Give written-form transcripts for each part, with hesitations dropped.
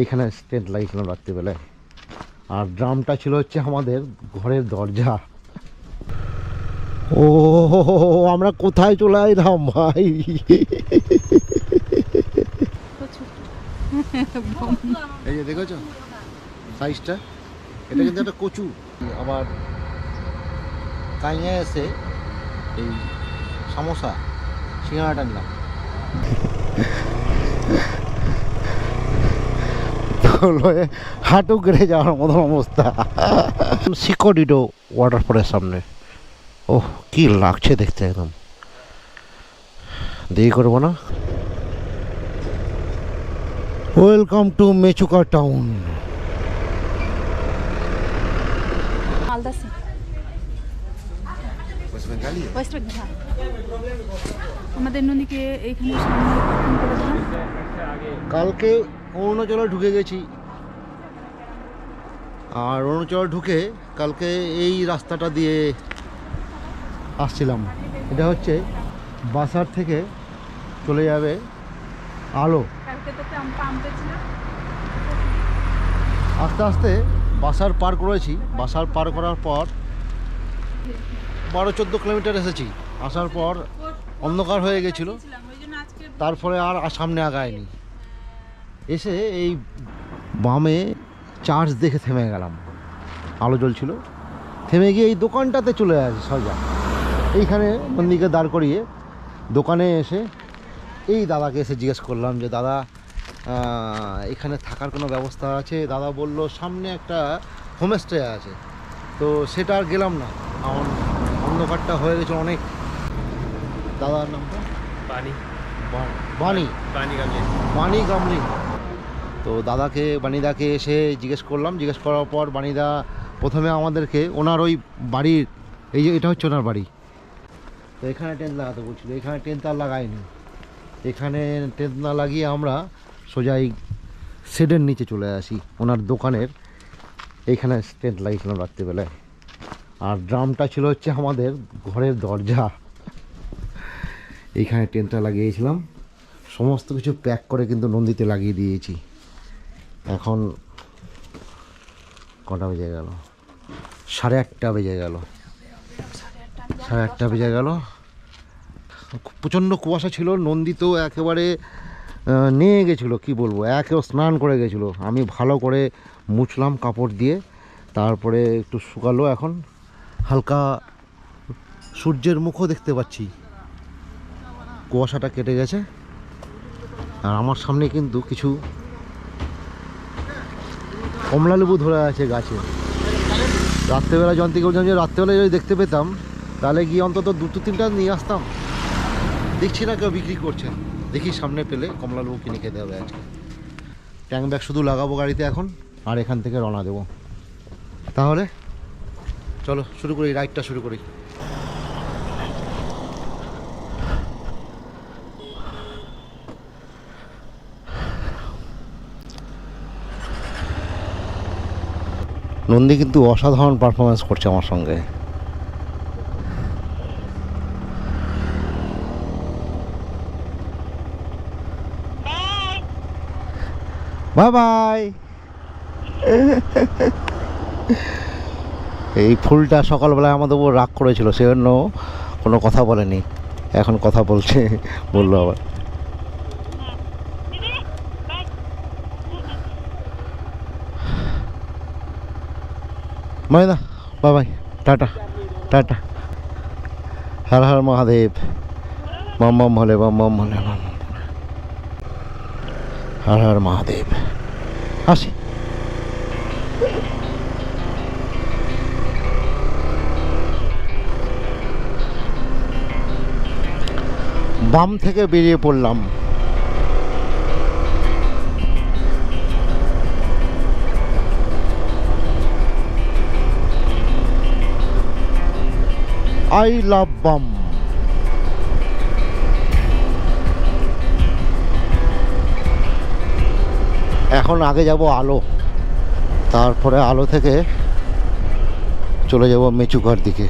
এইখানে স্টেট লাগিয়েছিলাম রাত্রিবেলায়, আর ড্রামটা ছিল হচ্ছে আমাদের ঘরের দরজা। ও আমরা কোথায় চলে এলাম ভাই? এই যে দেখেছো সাইজটা, এটা কিন্তু একটা কচু। আবার কাইয়া এসে এই সমোসা সিঙ্গাড়াটা নিলাম। হাঁটু গেড়ে যাওয়ার মতন অবস্থা। সিকোডিডো ওয়াটারফলের সামনে। ওহ কি লাগছে দেখতে, একদম দেরি করবো না। Welcome to Mechuka town. আমাদের নদীকে এইখানে সামনে পার্কিং করে দিলাম। কালকে অরুণাচলে ঢুকে গেছি, আর অরুণাচল ঢুকে কালকে এই রাস্তাটা দিয়ে আসছিলাম। এটা হচ্ছে বাসার থেকে চলে যাবে আলো। আস্তে আস্তে বাসার পার করেছি। বাসার পার করার পর 12-14 কিলোমিটার এসেছি। আসার পর অন্ধকার হয়ে গেছিল, তারপরে আর সামনে আগায়নি। এসে এই বামে চার্চ দেখে থেমে গেলাম, আলো জ্বলছিল। থেমে গিয়ে এই দোকানটাতে চলে আসি সোজা। এইখানে মন্দিরকে দাঁড় করিয়ে দোকানে এসে এই দাদাকে এসে জিজ্ঞেস করলাম যে দাদা এখানে থাকার কোনো ব্যবস্থা আছে? দাদা বলল সামনে একটা হোমস্টে আছে। তো সেটা আর গেলাম না, আমার অন্ধকারটা হয়ে গেছে অনেক। দাদার নামটা বাণী গামলিং। তো দাদাকে বাণীদাকে এসে জিজ্ঞেস করলাম। জিজ্ঞেস করার পর বাণীদা প্রথমে আমাদেরকে ওনার ওই বাড়ির, এই যে এটা হচ্ছে ওনার বাড়ি, তো এখানে টেন্ট লাগাতে বলছিল। এখানে টেন্ট আর লাগায়নি। এখানে টেন্ট না লাগিয়ে আমরা সোজা এই শেডের নিচে চলে আসি ওনার দোকানের। এইখানে টেন্ট লাগিয়েছিলাম রাত্রিবেলায়, আর ড্রামটা ছিল হচ্ছে আমাদের ঘরের দরজা। এইখানে টেন্টটা লাগিয়েছিলাম, সমস্ত কিছু প্যাক করে কিন্তু নন্দীতে লাগিয়ে দিয়েছি। এখন কটা বেজে গেল? 1:30 বেজে গেল। 1:30 বেজে গেল। প্রচণ্ড কুয়াশা ছিল। নন্দী তো একেবারে নিয়ে গেছিলো, কি বলবো, একেও স্নান করে গেছিলো। আমি ভালো করে মুছলাম কাপড় দিয়ে, তারপরে একটু শুকালো। এখন হালকা সূর্যের মুখও দেখতে পাচ্ছি, কুয়াশাটা কেটে গেছে। আর আমার সামনে কিন্তু কিছু কমলা লেবু ধরে আছে গাছে। রাত্রেবেলা যন্ত্রী বলছিলাম যে রাত্রেবেলা যদি দেখতে পেতাম তাহলে গিয়ে অন্তত 2-3টা নিয়ে আসতাম। দেখছি না কেউ বিক্রি করছে, দেখি সামনে পেলে কমলা লেবু কিনে খেতে হবে আজকে। ট্যাঙ্ক ব্যাগ শুধু লাগাবো গাড়িতে এখন, আর এখান থেকে রওনা দেবো। তাহলে চলো শুরু করি, রাইডটা শুরু করি। নন্দী কিন্তু অসাধারণ পারফরমেন্স করছে আমার সঙ্গে। Bye bye. এই ফুলটা সকালবেলায় আমাদের উপর রাগ করেছিল, সেজন্য কোনো কথা বলেনি। এখন কথা বলছে, বললো আবার। মাইদা বাই বাই, টাটা টাটা। হর হর মহাদেব, বম বম হলে বম বম হলে বম। হর হর মহাদেব। আসি। বাম থেকে বেরিয়ে পড়লাম। আই লাভ বাম। এখন আগে যাব আলো, তারপরে আলো থেকে চলে যাব মেচুকার দিকে।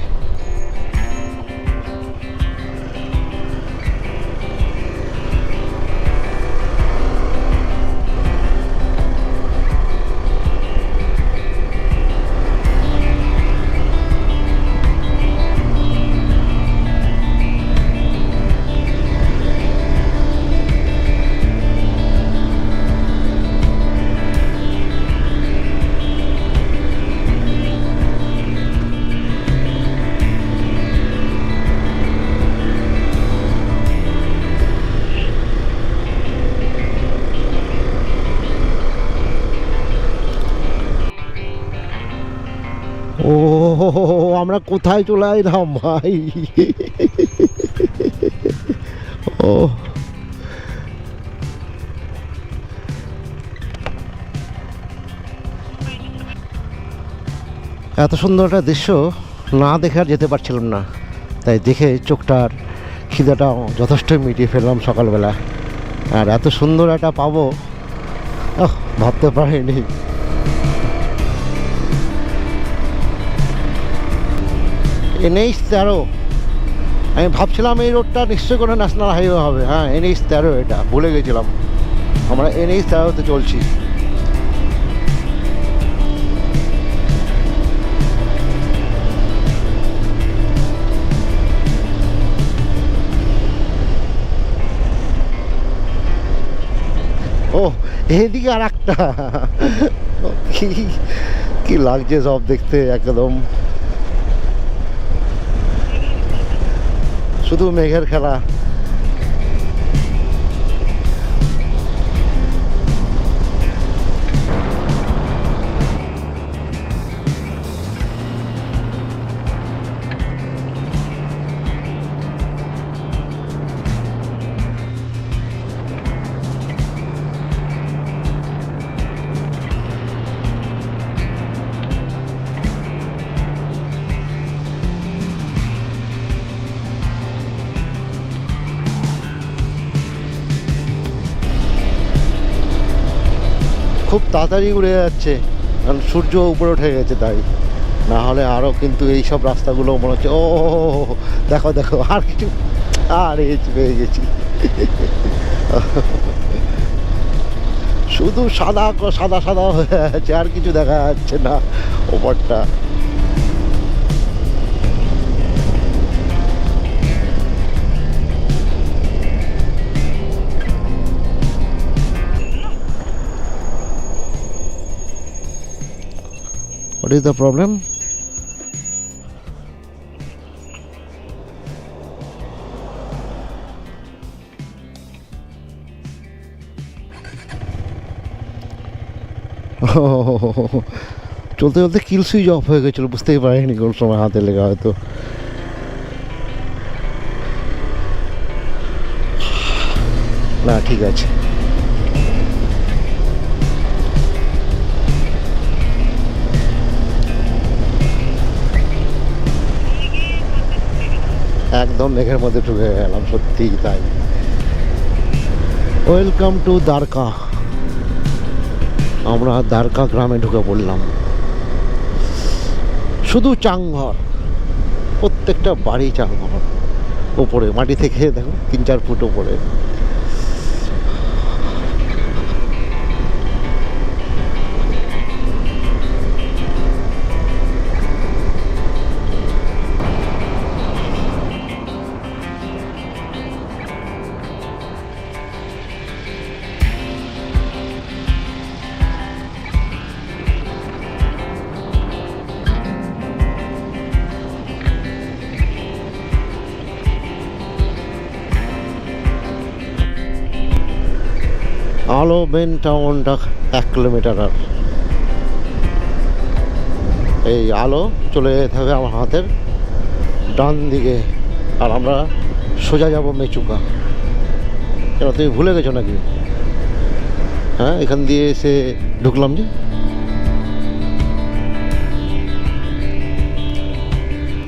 আমরা কোথায় চলে এলাম ভাই! ও এত সুন্দর একটা দৃশ্য না দেখে আর যেতে পারছিলাম না, তাই দেখে চোখটার খিদেটা যথেষ্ট মিটিয়ে ফেললাম সকালবেলা। আর এত সুন্দর একটা পাবো ভাবতে পারিনি। NH 13, আমি ভাবছিলাম এই রোডটা নিশ্চয় কোনো ন্যাশনাল হাইওয়ে হবে। হ্যাঁ, NH 13, এটা ভুলে গেছিলাম। আমরা NH 13-তে চলছি। ও এদিকে আর একটা কি লাগছে সব দেখতে, একদম শুধু মেঘের খেলা। খুব তাড়াতাড়ি উড়ে যাচ্ছে, কারণ সূর্য উপরে উঠে গেছে, তাই না হলে আরও কিন্তু এই সব রাস্তাগুলো মনে হচ্ছে ও দেখো দেখো আর কিছু, আর পেয়ে গেছি। শুধু সাদা সাদা সাদা হয়ে আছে, আর কিছু দেখা যাচ্ছে না ওপরটা। What is the problem? চলতে চলতে কিল সুইচ অফ হয়ে গেছিলো, বুঝতেই পারিনি কোন সময় হাতে লেগে হয়তো। না ঠিক আছে, একদম মেঘের মধ্যে ঢুকে গেলাম, সত্যিই তাই। Welcome to Dwarka. আমরা দ্বারকা গ্রামে ঢুকে পড়লাম। শুধু চাংঘর, প্রত্যেকটা বাড়ি চাংঘর, ওপরে মাটি থেকে দেখো 3-4 ফুট ওপরে। আলো মেন টাউনটা 1 কিলোমিটার, আর এই আলো চলে যেতে হবে আমার হাতের ডান দিকে, আর আমরা সোজা যাব মেচুকা। কেন তুমি ভুলে গেছো নাকি? হ্যাঁ, এখান দিয়ে এসে ঢুকলাম যে।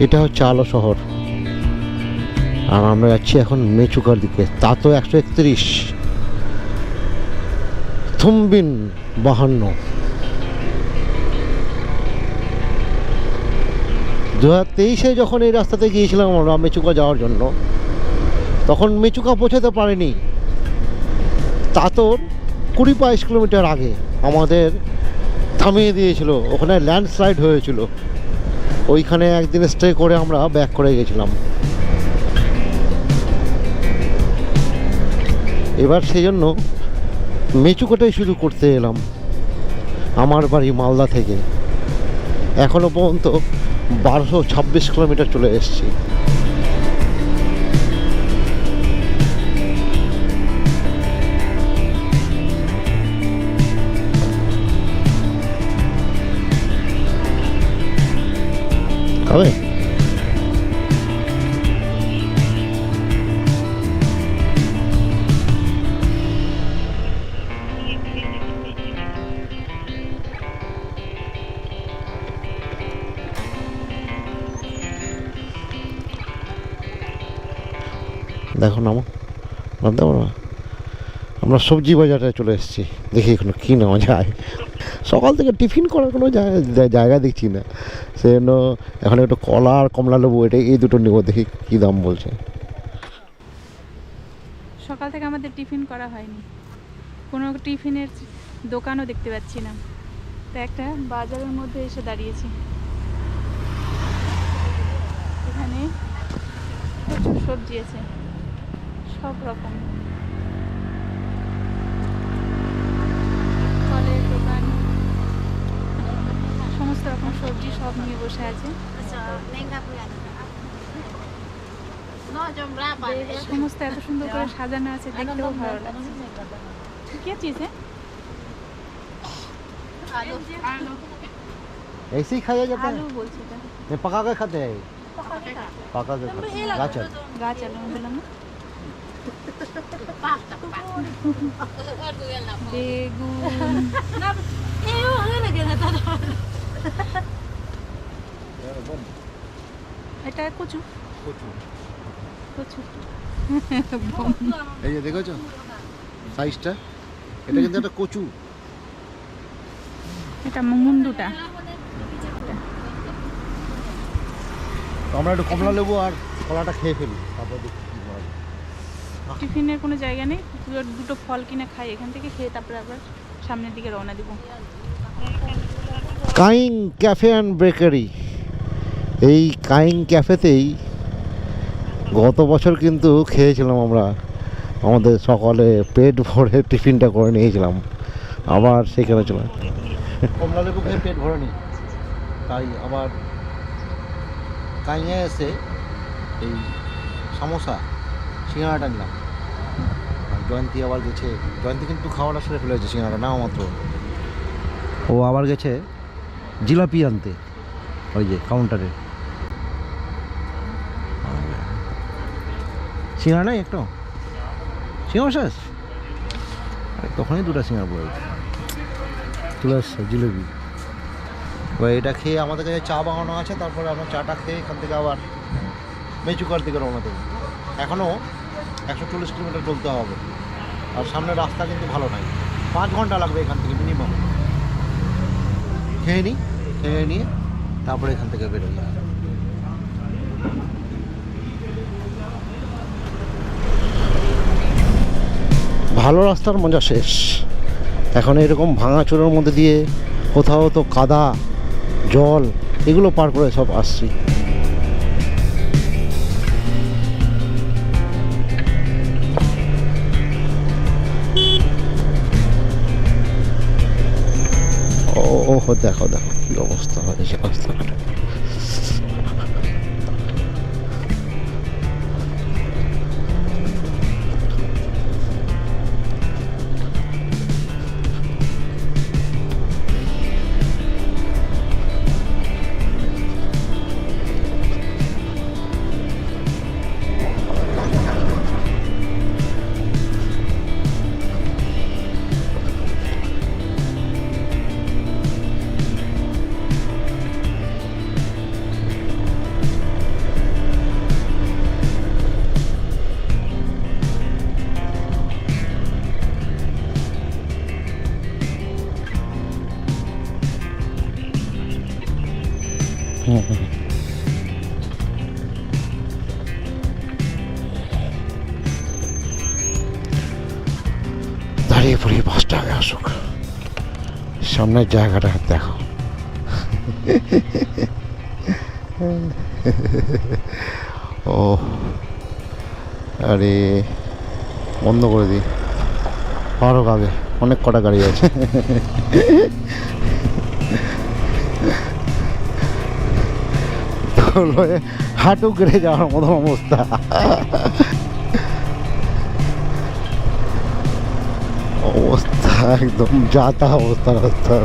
এটা হচ্ছে আলো শহর, আর আমরা যাচ্ছি এখন মেচুকার দিকে। তা তো 131, থুমবিন 52। 2023-এ যখন এই রাস্তাতে গিয়েছিলাম আমরা মেচুকা যাওয়ার জন্য, তখন মেচুকা পৌঁছাতে পারিনি। তা তো 20-22 কিলোমিটার আগে আমাদের থামিয়ে দিয়েছিল, ওখানে ল্যান্ডস্লাইড হয়েছিল। ওইখানে একদিন স্টে করে আমরা ব্যাক করে গেছিলাম। এবার সেই জন্য মেচুকাটাই শুরু করতে এলাম। আমার বাড়ি মালদা থেকে এখনো পর্যন্ত 1226 কিলোমিটার চলে এসেছি। দেখো নামো, নামতে পারো না। আমরা সবজি বাজারে চলে এসেছি, দেখি এখানে কী নেওয়া যায়। সকাল থেকে টিফিন করার কোনো জায়গা দেখছি না, সেজন্য এখন একটু কলা আর কমলা লেবু এই দুটো নেবো, দেখি কী দাম বলছে। সকাল থেকে আমাদের টিফিন করা হয়নি, কোনো টিফিনের দোকানও দেখতে পাচ্ছি না, তো একটা বাজারের মধ্যে এসে দাঁড়িয়েছি। এখানে প্রচুর সবজি আছে, সব রকম ফলের দোকান, সমস্ত রকম সবজি সব নিয়ে বসে আছে। সমস্ত এত সুন্দর করে সাজানো আছে, দেখতেও ভালো লাগছে। কি চিজ ऐसे ही खाया जाता है, আলু বলছে এটা, ये पका के खाते हैं, पका के खाते हैं। गाजर গাছ আলু বললাম না, বেগুন, এটা কচু, কচু এই যে দেখেছো সাইজটা, এটা কিন্তু একটা কচু। এটা মুন্ডুটা। তো আমরা একটু কমলা লেবু আর কলাটা খেয়ে ফেলি, তারপর দেখি কী করা যায়। টিফিনের কোনো জায়গা নেই, দুটো ফল কিনে খাই এখান থেকে, খেয়ে তারপরে আবার সামনের দিকে রওনা দিব। কাইং ক্যাফে অ্যান্ড বেকারি, এই কাইং ক্যাফেতেই গত বছর কিন্তু খেয়েছিলাম আমরা, আমাদের সকালে পেট ভরে টিফিনটা করে নিয়েছিলাম, আবার সেখানে চলে কমলা লেবু খেয়ে পেট ভরে নি, তাই আবার কাইঙে এসে এই সমোসা সিঙ্গাড়াটা নিলাম। আর জয়ন্তী আবার গেছে, জয়ন্তী কিন্তু খাওয়াটা সেরে ফেলেছে সিঙ্গাড়া নাও মাত্র, ও আবার গেছে জিলাপি আনতে ওই যে কাউন্টারে। সিঙ্গাড়া নাই একটু, সিঙ্গাড়া শেষ, তখনই দুটো সিঙ্গাড়া পড়ে চলে আসছে জিলেবি। এবার এটা খেয়ে আমাদের কাছে চা বানানো আছে, তারপরে আমরা চাটা খেয়ে এখান থেকে আবার মেচুকার দিকে রওনা দেবো। এখনও 140 কিলোমিটার চলতে হবে, আর সামনের রাস্তা কিন্তু ভালো নাই, 5 ঘন্টা লাগবে এখান থেকে মিনিমাম। খেয়ে নিই, খেয়ে নিয়ে তারপরে এখান থেকে বেরোই। ভালো রাস্তার মজা শেষ, এখন এরকম ভাঙাচোরার মধ্যে দিয়ে কোথাও তো কাদা জল এগুলো পার করে সব আসছি। ও দেখো দেখো কি অবস্থা হয়েছে রাস্তাঘাটে। দাঁড়িয়ে পড়ি, বাসটা আগে আসুক, সামনের জায়গাটা দেখো। ও আরে বন্ধ করে দিই, আরও আগে অনেক কটা গাড়ি আছে। হাঁটু কেটে যাওয়ার মতো অবস্থা। অবস্থা একদম যাতা অবস্থা রাস্তা।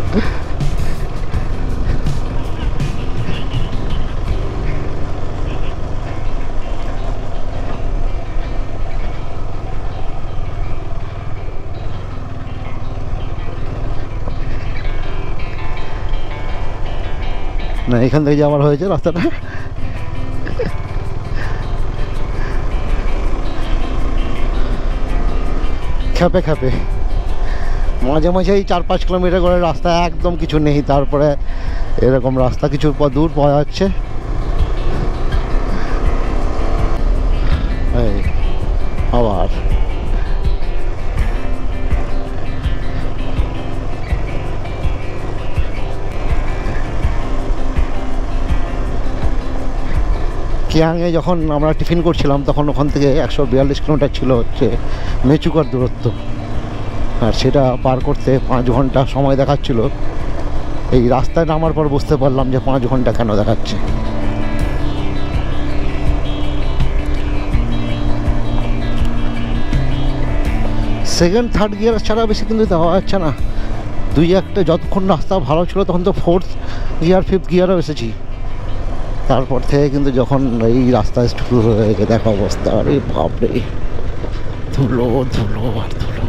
না এখান থেকে যাওয়ার হয়েছে রাস্তাটা। খেপে খেপে। মাঝে মাঝে এই 4-5 কিলোমিটার করে রাস্তা একদম কিছু নেই, তারপরে এরকম রাস্তা কিছু দূর পাওয়া যাচ্ছে। এই আবার কিয়াংয়ে যখন আমরা টিফিন করছিলাম তখন ওখান থেকে 142 কিলোমিটার ছিল হচ্ছে মেচুকার দূরত্ব, আর সেটা পার করতে 5 ঘন্টা সময় দেখাচ্ছিল। এই রাস্তায় নামার পর বুঝতে পারলাম যে 5 ঘন্টা কেন দেখাচ্ছে। সেকেন্ড থার্ড গিয়ার ছাড়া বেশি কিন্তু দেওয়া যাচ্ছে না। 2-1টা যতক্ষণ রাস্তা ভালো ছিল তখন তো 4th গিয়ার 5th গিয়ারও এসেছি। তারপর থেকে কিন্তু যখন এই রাস্তায় শুরু হয়ে গেছে দেখা অবস্থা, আরে বাপরে, ধুলো ধুলো আর ধুলো।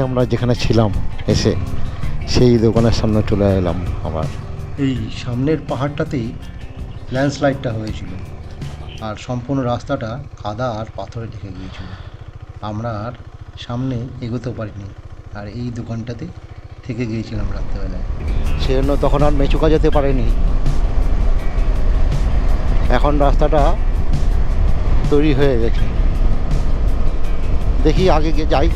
আমরা যেখানে ছিলাম এসে সেই দোকানের সামনে চলে এলাম আবার। এই সামনের পাহাড়টাতেই ল্যান্ডস্লাইডটা হয়েছিল, আর সম্পূর্ণ রাস্তাটা কাদা আর পাথরে ঢেকে গিয়েছিল। আমরা আর সামনে এগোতে পারিনি, আর এই দোকানটাতে থেকে গিয়েছিলাম রাত্রেবেলায়, সেজন্য তখন আর মেচুকা যেতে পারেনি। এখন রাস্তাটা তৈরি হয়ে গেছে, দেখি আগে গিয়ে যাই।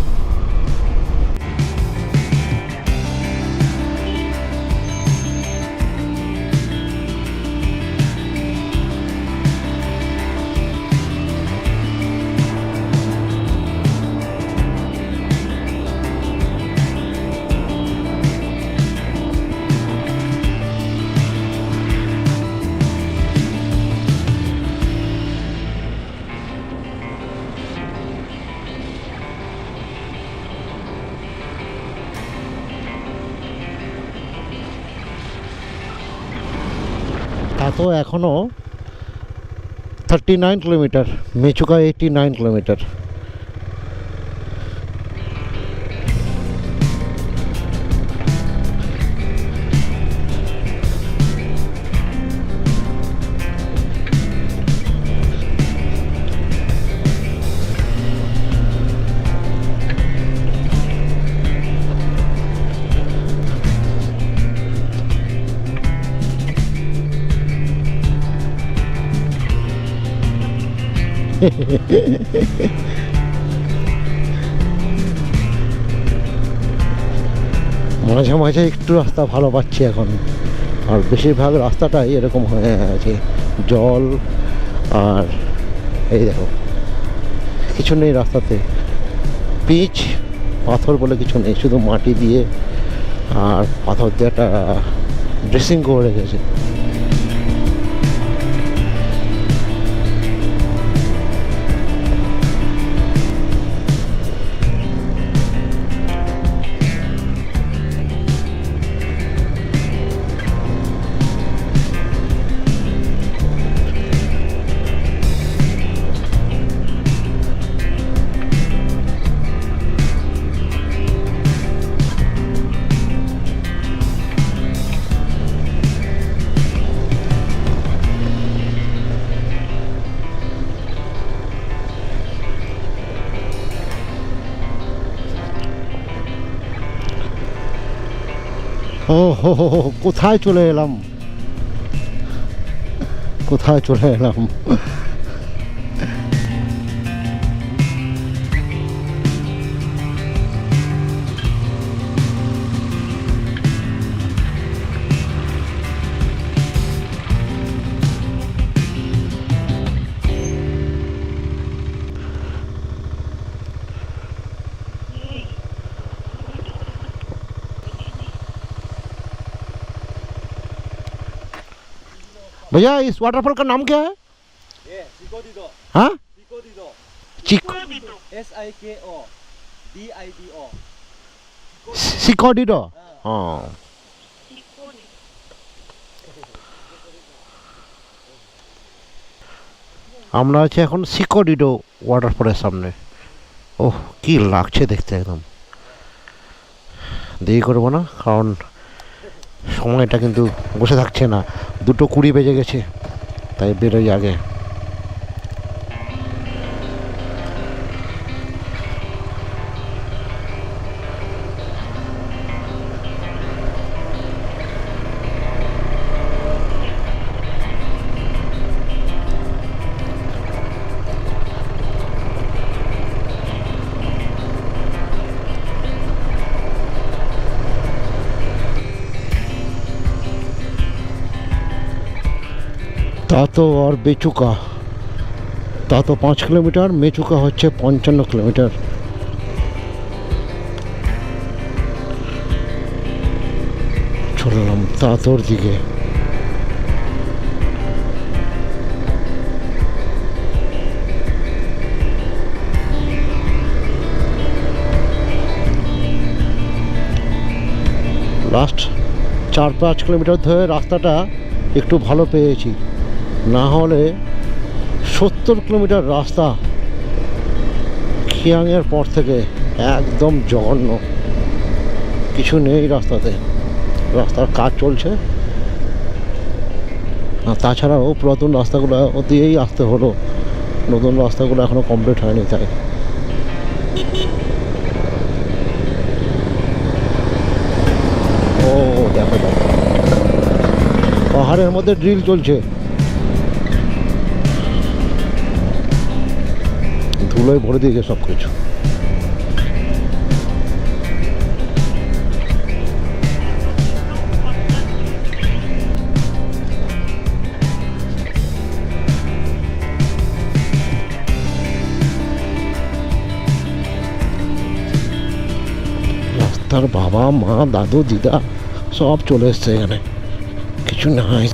তা তো এখনও 39 কিলোমিটার, মেচুকা 89 কিলোমিটার। মাঝে মাঝে একটু রাস্তা ভালো পাচ্ছি এখন, আর বেশিরভাগ রাস্তাটাই এরকম হয়ে আছে, জল আর এই দেখো কিছু নেই রাস্তাতে, পিচ পাথর বলে কিছু নেই, শুধু মাটি দিয়ে আর পাথর দিয়ে একটা ড্রেসিং করে রেখেছে। ও হো হো হো, কোথায় চলে এলাম, কোথায় চলে এলাম। भैया इस वाटरफॉल का नाम क्या है? ये सिकोडिडो। हाँ, सिकोडिडो। Chico SIKODIDO। सिकोडिडो। हाँ, আমরা আছি এখন সিকোডিডো ওয়াটারফলের সামনে। ওহ, কি লাগছে দেখতে, একদম। দেরি করবো না, কারণ সময়টা কিন্তু বসে থাকছে না, 2:20 বেজে গেছে, তাই বেরোই আগে। তাতো আর মেচুকা, তাতো 5 কিলোমিটার, মেচুকা হচ্ছে 55 কিলোমিটার। চললাম তাতোর দিকে। লাস্ট 4-5 কিলোমিটার ধরে রাস্তাটা একটু ভালো পেয়েছি, না হলে 70 কিলোমিটার রাস্তা খিয়াংয়ের পর থেকে একদম জঘন্য, কিছু নেই রাস্তাতে। রাস্তার কাজ চলছে, আর তাছাড়াও পুরাতন রাস্তাগুলো দিয়েই আসতে হলো, নতুন রাস্তাগুলো এখনও কমপ্লিট হয়নি। তাই ও দেখো দেখো, পাহাড়ের মধ্যে ড্রিল চলছে, ধুলোয় ভরে দিয়েছে সব কিছু। রাস্তার বাবা মা দাদু দিদা সব চলে এসছে এখানে, কিছু নাই।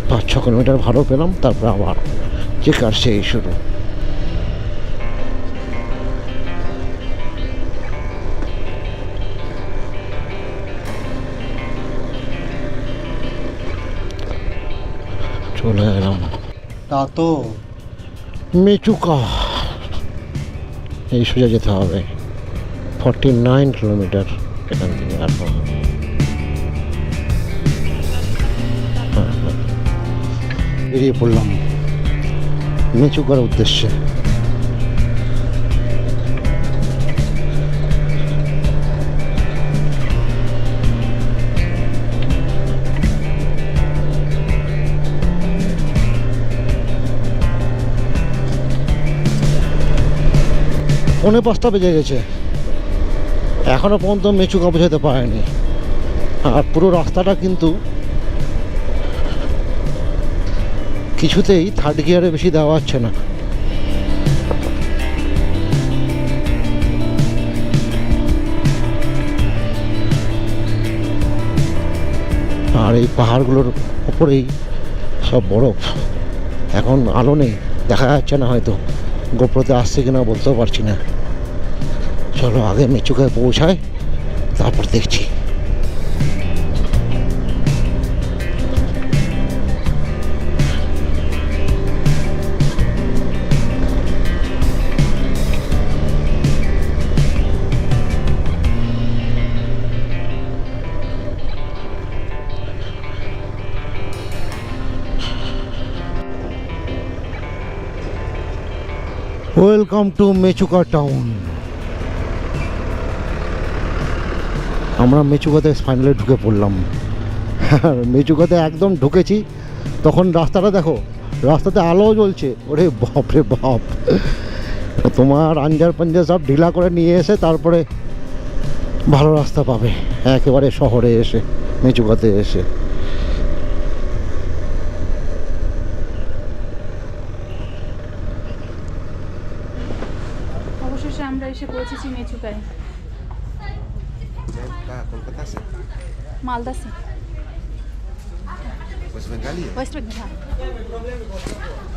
5-6 কিলোমিটার ভালো পেলাম, তারপর আবার চেকার সেই শুরু। চলে এলাম তাতো মেচুকা, এই সোজা যেতে হবে 49 কিলোমিটার এখান থেকে। আর বেরিয়ে পড়লাম মেচুকার উদ্দেশ্যে। পৌনে 5টা বেজে গেছে, এখনো পর্যন্ত মেচুকা বোঝাতে পারেনি। আর পুরো রাস্তাটা কিন্তু কিছুতেই থার্ড গিয়ারে বেশি দেওয়া হচ্ছে না। আর এই পাহাড়গুলোর ওপরেই সব বরফ, এখন আলো নেই, দেখা যাচ্ছে না, হয়তো গোপ্রোতে আসছে কিনা বলতেও পারছি না। চলো আগে মেচুকায় পৌঁছায়, তারপর দেখছি। Welcome to Mechuka town. আমরা মেচুকাতে ফাইনালি ঢুকে পড়লাম। আর মেচুকাতে একদম ঢুকেছি, তখন রাস্তাটা দেখো, রাস্তাতে আলো জ্বলছে। ওরে বাপ রে বাপ, তোমার আঞ্জার পাঞ্জা সব ঢিলা করে নিয়ে এসে তারপরে ভালো রাস্তা পাবে একেবারে শহরে এসে, মেচুকাতে এসে। অবশেষে আমরা এসে পৌঁছেছি মেচুকায়। কলকাতা से মালদা সে, वेस्ट बंगाली है। ওয়েস্ট বেঙ্গল।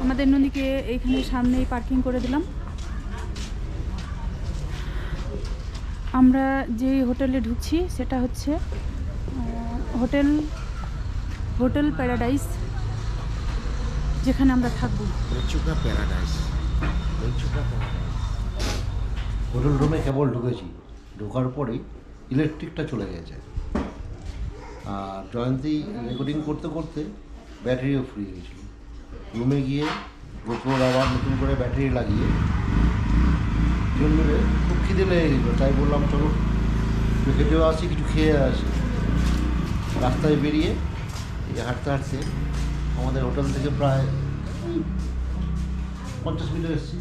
আমাদের নদীকে এইখানে সামনেই পার্কিং করে দিলাম। আমরা যে হোটেলে ঢুকছি সেটা হচ্ছে হোটেল প্যারাডাইস, যেখানে আমরা থাকবো। मेचुका पैराडाइज। হোটেল রুমে কেবল ঢুকেছি, ঢোকার পরেই ইলেকট্রিকটা চলে গেছে। আর জয়ন্তী রেকর্ডিং করতে করতে ব্যাটারিও ফুরিয়ে গেছিলো। রুমে গিয়ে গোপ্রোর আবার নতুন করে ব্যাটারি লাগিয়ে জন্মে খুব খিদে লেগে গেছিলো, তাই বললাম চলো খেতেও আসি, কিছু খেয়ে আসি। রাস্তায় বেরিয়ে এই হাঁটতে হাঁটতে আমাদের হোটেল থেকে প্রায় 50 মিনিট এসেছি।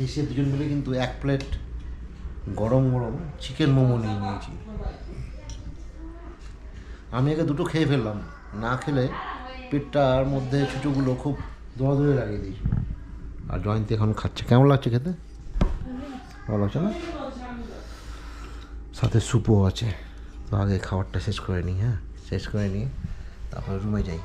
এসে দুজন মিলে কিন্তু 1 প্লেট গরম গরম চিকেন মোমো নিয়ে নিয়েছি। আমি আগে দুটো খেয়ে ফেললাম, না খেলে পেটটার মধ্যে ছুঁচোগুলো খুব দৌড়াদৌড়ি লাগিয়ে দিয়েছিল। আর জয়ন্তী এখন খাচ্ছে। কেমন লাগছে খেতে? ভালো লাগছে না? সাথে স্যুপও আছে। তো আগে খাবারটা শেষ করে নিই, হ্যাঁ শেষ করে নিয়ে তারপরে রুমে যাই।